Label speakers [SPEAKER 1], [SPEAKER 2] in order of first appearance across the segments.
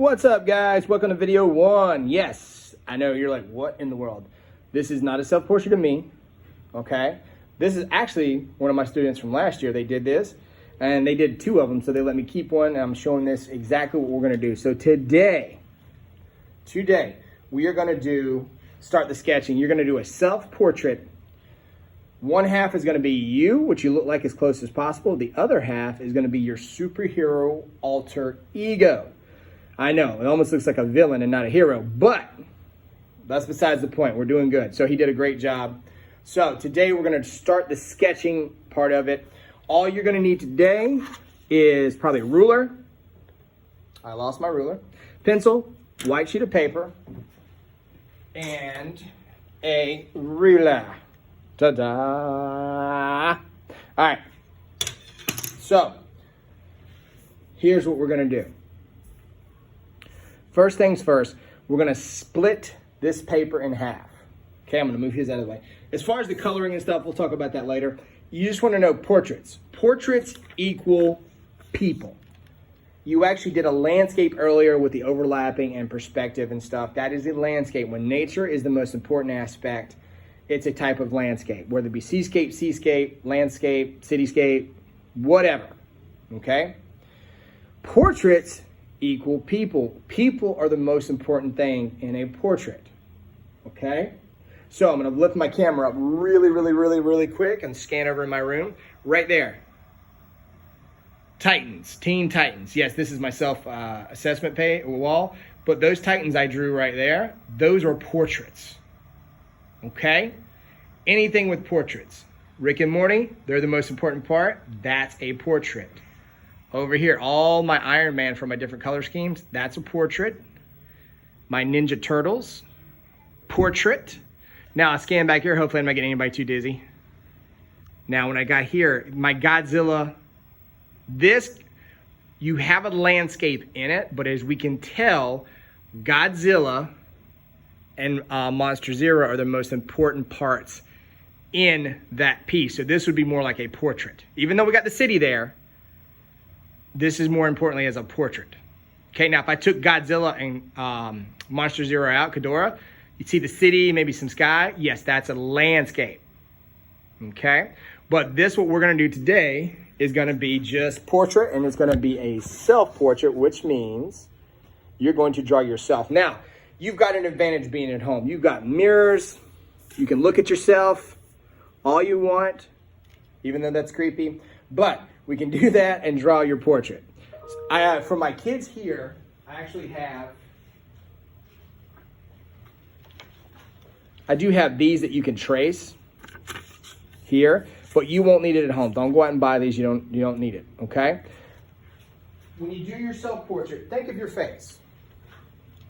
[SPEAKER 1] What's up, guys? Welcome to video 1. Yes, I know you're like, what in the world? This is not a self-portrait of me, okay? This is actually one of my students from last year. They did this, and they did 2 of them, so they let me keep one, and I'm showing this exactly what we're gonna do. So today, we are gonna start the sketching. You're gonna do a self-portrait. One half is gonna be you, what you look like as close as possible. The other half is gonna be your superhero alter ego. I know, it almost looks like a villain and not a hero, but that's besides the point. We're doing good. So he did a great job. So today we're gonna start the sketching part of it. All you're gonna need today is probably a ruler. I lost my ruler. Pencil, white sheet of paper, and a ruler. Ta-da! All right, so here's what we're gonna do. First things first, we're gonna split this paper in half. Okay, I'm gonna move his out of the way. As far as the coloring and stuff, we'll talk about that later. You just wanna know portraits. Portraits equal people. You actually did a landscape earlier with the overlapping and perspective and stuff. That is a landscape. When nature is the most important aspect, it's a type of landscape, whether it be seascape, landscape, cityscape, whatever, okay? Portraits equal people. People are the most important thing in a portrait, okay? So I'm gonna lift my camera up really quick and scan over in my room. Right there. Titans, Teen Titans. Yes, this is my self-assessment wall, but those Titans I drew right there, those are portraits, okay? Anything with portraits. Rick and Morty, they're the most important part. That's a portrait. Over here, all my Iron Man from my different color schemes, that's a portrait. My Ninja Turtles, portrait. Now I scan back here, hopefully I'm not getting anybody too dizzy. Now when I got here, my Godzilla, this, you have a landscape in it, but as we can tell, Godzilla and Monster Zero are the most important parts in that piece. So this would be more like a portrait. Even though we got the city there, this is more importantly as a portrait. Okay, now if I took Godzilla and Monster Zero out, Ghidorah, you'd see the city, maybe some sky. Yes, that's a landscape. Okay, but this, what we're gonna do today, is gonna be just portrait, and it's gonna be a self-portrait, which means you're going to draw yourself. Now, you've got an advantage being at home. You've got mirrors. You can look at yourself all you want, even though that's creepy, but we can do that and draw your portrait. For my kids here, I do have these that you can trace here, but you won't need it at home. Don't go out and buy these. You don't need it, okay? When you do your self-portrait, think of your face,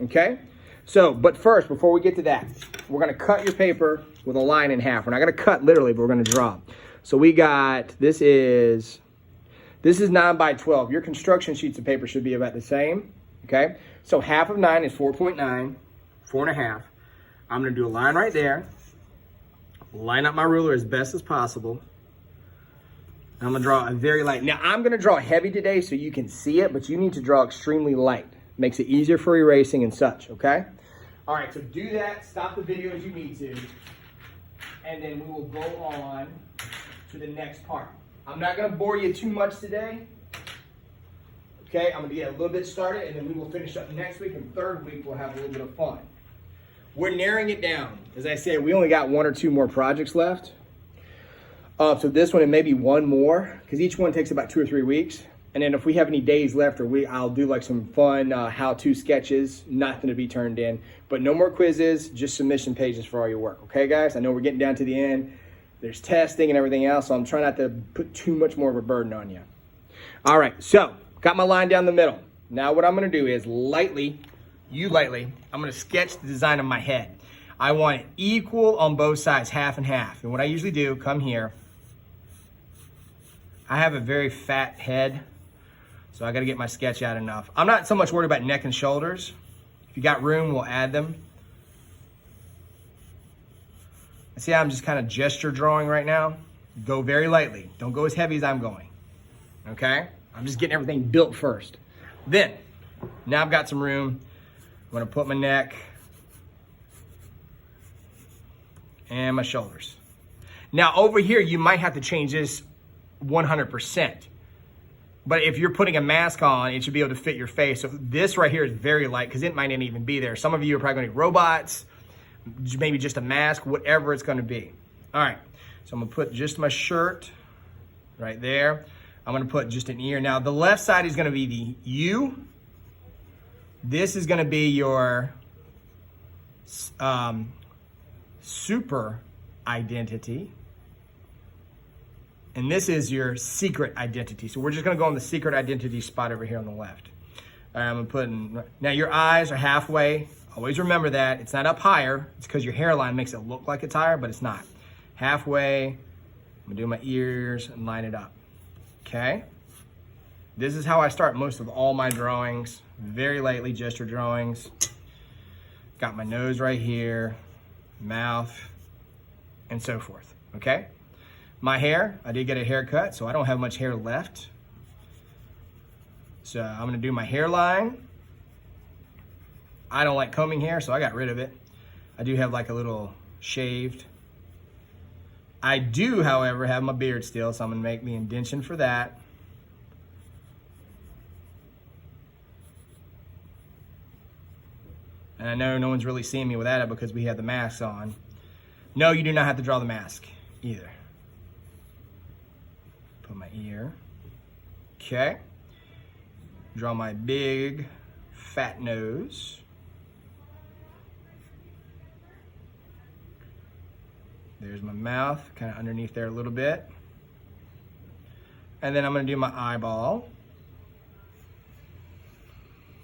[SPEAKER 1] okay? So, but first, before we get to that, we're gonna cut your paper with a line in half. We're not gonna cut literally, but we're gonna draw. So we got, this is 9 by 12. Your construction sheets of paper should be about the same, okay? So half of 9 is 4.9, 4.5. I'm gonna do a line right there, line up my ruler as best as possible. I'm gonna draw a very light. Now I'm gonna draw heavy today so you can see it, but you need to draw extremely light. Makes it easier for erasing and such, okay? All right, so do that, stop the video as you need to, and then we will go on to the next part. I'm not gonna bore you too much today. Okay, I'm gonna get a little bit started, and then we will finish up next week, and third week we'll have a little bit of fun. We're narrowing it down. As I said, we only got 1 or 2 more projects left. So this one and maybe 1 more, because each one takes about 2 or 3 weeks. And then if we have any days left, I'll do like some fun how-to sketches, nothing to be turned in. But no more quizzes, just submission pages for all your work. Okay, guys? I know we're getting down to the end. There's testing and everything else, so I'm trying not to put too much more of a burden on you. All right, so got my line down the middle. Now what I'm gonna do is lightly, I'm gonna sketch the design of my head. I want it equal on both sides, half and half. And what I usually do, come here. I have a very fat head, so I gotta get my sketch out enough. I'm not so much worried about neck and shoulders. If you got room, we'll add them. See how I'm just kind of gesture drawing right now? Go very lightly. Don't go as heavy as I'm going, okay? I'm just getting everything built first. Then, Now I've got some room. I'm gonna put my neck and my shoulders. Now over here, you might have to change this 100%. But if you're putting a mask on, it should be able to fit your face. So this right here is very light because it might not even be there. Some of you are probably gonna be robots, maybe just a mask, whatever it's gonna be. All right, so I'm gonna put just my shirt right there. I'm gonna put just an ear. Now the left side is gonna be the U. This is gonna be your super identity. And this is your secret identity. So we're just gonna go on the secret identity spot over here on the left. All right, I'm gonna put in, now your eyes are halfway. Always remember that. It's not up higher. It's because your hairline makes it look like it's higher, but it's not. Halfway, I'm gonna do my ears and line it up, okay? This is how I start most of all my drawings. Very lightly gesture drawings. Got my nose right here, mouth, and so forth, okay? My hair, I did get a haircut, so I don't have much hair left. So I'm gonna do my hairline. I don't like combing hair, so I got rid of it. I do have like a little shaved. I do, however, have my beard still, so I'm gonna make the indentation for that. And I know no one's really seeing me without it because we have the masks on. No, you do not have to draw the mask either. Put my ear. Okay. Draw my big fat nose. There's my mouth, kind of underneath there a little bit. And then I'm gonna do my eyeball.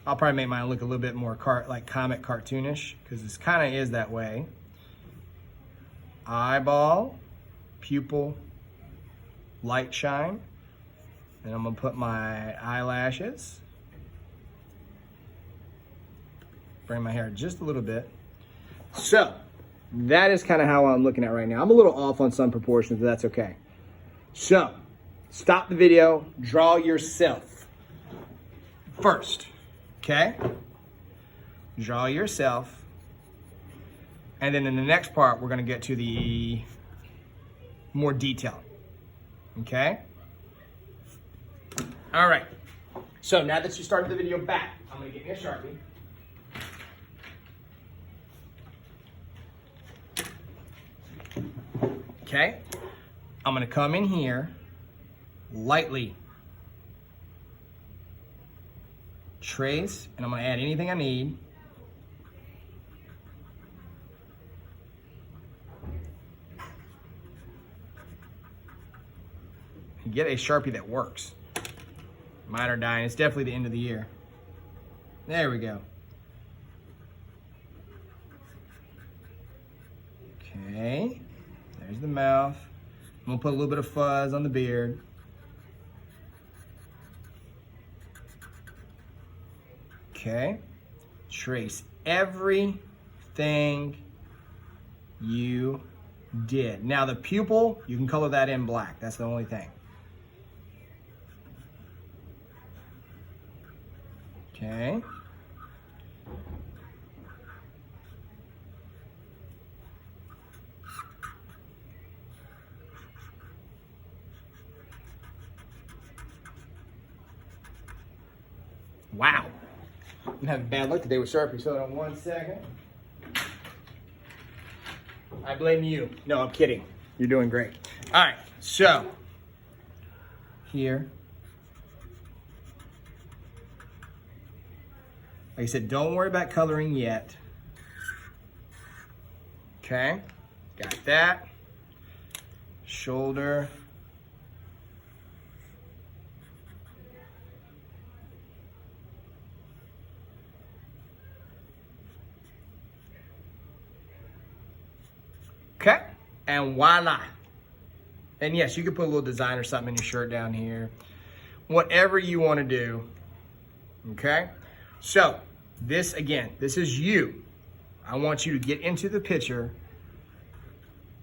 [SPEAKER 1] I'll probably make mine look a little bit more like comic cartoonish because this kind of is that way. Eyeball, pupil, light shine. Then I'm gonna put my eyelashes. Bring my hair just a little bit. So that is kind of how I'm looking at right now. I'm a little off on some proportions, but that's okay. So stop the video, draw yourself first, okay? Draw yourself. And then in the next part, we're gonna get to the more detail, okay? All right, so now that you started the video back, I'm gonna get me a Sharpie. Okay, I'm gonna come in here, lightly trace, and I'm gonna add anything I need. And get a Sharpie that works. Mine are dying. It's definitely the end of the year. There we go. Okay, there's the mouth. I'm gonna put a little bit of fuzz on the beard. Okay, trace everything you did. Now the pupil, you can color that in black. That's the only thing. Okay. Wow. I'm having bad luck today with Sharpie, so hold on 1 second. I blame you. No, I'm kidding. You're doing great. All right, so here. Like I said, don't worry about coloring yet. Okay, got that. Shoulder. Okay, and voila. And yes, you can put a little design or something in your shirt down here. Whatever you want to do, okay? So, this again, this is you. I want you to get into the picture.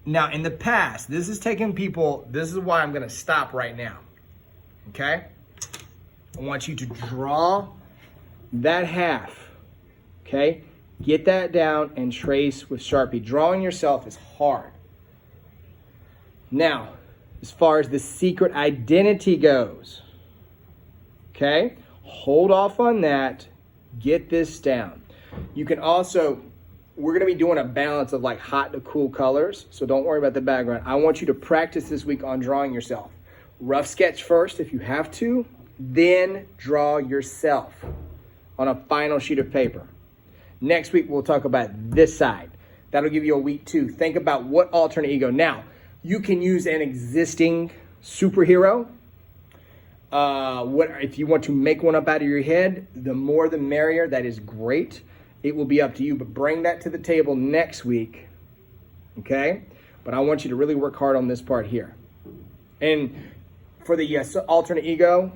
[SPEAKER 1] Now, in the past, this is taking people, this is why I'm gonna stop right now, okay? I want you to draw that half, okay? Get that down and trace with Sharpie. Drawing yourself is hard. Now, as far as the secret identity goes, okay? Hold off on that. Get this down. You can also, we're going to be doing a balance of like hot to cool colors, so don't worry about the background. I want you to practice this week on drawing yourself. Rough sketch first if you have to, then draw yourself on a final sheet of paper. Next week, we'll talk about this side. That'll give you a week 2. Think about what alternate ego. Now, you can use an existing superhero. If you want to make one up out of your head, the more the merrier. That is great. It will be up to you, but bring that to the table next week, okay? But I want you to really work hard on this part here. And for the alternate ego,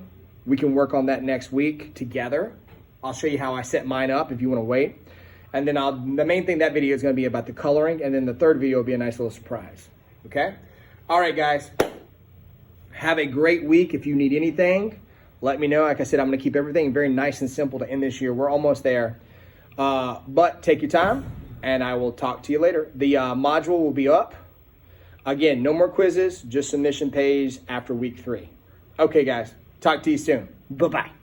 [SPEAKER 1] we can work on that next week together. I'll show you how I set mine up if you want to wait. And then the main thing that video is going to be about the coloring, and then the third video will be a nice little surprise, okay? All right, guys. Have a great week. If you need anything, let me know. Like I said, I'm going to keep everything very nice and simple to end this year. We're almost there. But take your time, and I will talk to you later. The module will be up. Again, no more quizzes, just submission pays after week 3. Okay, guys. Talk to you soon. Bye-bye.